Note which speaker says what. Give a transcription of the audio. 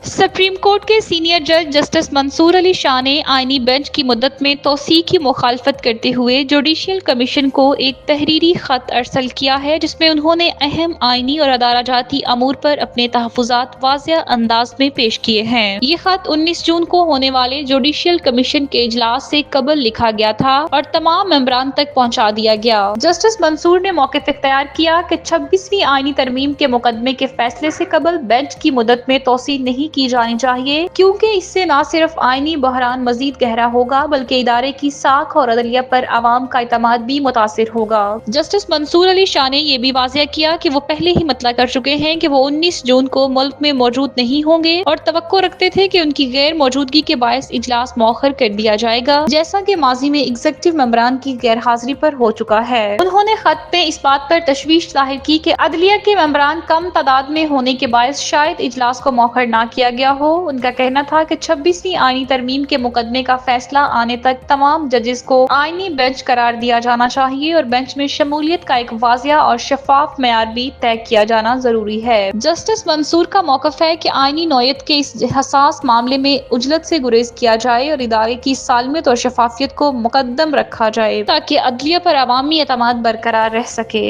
Speaker 1: Supreme court کے senior جج justice منصور علی شاہ نے آئینی بینچ کی مدت میں توسیع کی مخالفت کرتے ہوئے جوڈیشل کمیشن کو ایک تحریری خط ارسل کیا ہے، جس میں انہوں نے اہم آئینی اور ادارہ جاتی امور پر اپنے تحفظات واضح انداز میں پیش کیے ہیں۔ یہ خط 19 جون کو ہونے والے جوڈیشل کمیشن کے اجلاس سے قبل لکھا گیا تھا اور تمام ممبران تک پہنچا دیا گیا۔ جسٹس منصور نے موقف اختیار کیا کہ 26ویں آئینی ترمیم کے مقدمے کے فیصلے سے قبل بینچ کی مدت میں توسیع نہیں کی جانی چاہیے، کیونکہ اس سے نہ صرف آئینی بحران مزید گہرا ہوگا بلکہ ادارے کی ساکھ اور عدلیہ پر عوام کا اعتماد بھی متاثر ہوگا۔ جسٹس منصور علی شاہ نے یہ بھی واضح کیا کہ وہ پہلے ہی مطلع کر چکے ہیں کہ وہ 19 جون کو ملک میں موجود نہیں ہوں گے اور توقع رکھتے تھے کہ ان کی غیر موجودگی کے باعث اجلاس مؤخر کر دیا جائے گا، جیسا کہ ماضی میں ایگزیکٹو ممبران کی غیر حاضری پر ہو چکا ہے۔ انہوں نے خط میں اس بات پر تشویش ظاہر کی کہ عدلیہ کے ممبران کم تعداد میں ہونے کے باعث شاید اجلاس کو مؤخر نہ کیا گیا ہو۔ ان کا کہنا تھا کہ 26ویں آئینی ترمیم کے مقدمے کا فیصلہ آنے تک تمام ججز کو آئینی بینچ قرار دیا جانا چاہیے اور بینچ میں شمولیت کا ایک واضح اور شفاف معیار بھی طے کیا جانا ضروری ہے۔ جسٹس منصور کا موقف ہے کہ آئینی نوعیت کے اس حساس معاملے میں عجلت سے گریز کیا جائے اور ادارے کی سالمیت اور شفافیت کو مقدم رکھا جائے تاکہ عدلیہ پر عوامی اعتماد برقرار رہ سکے۔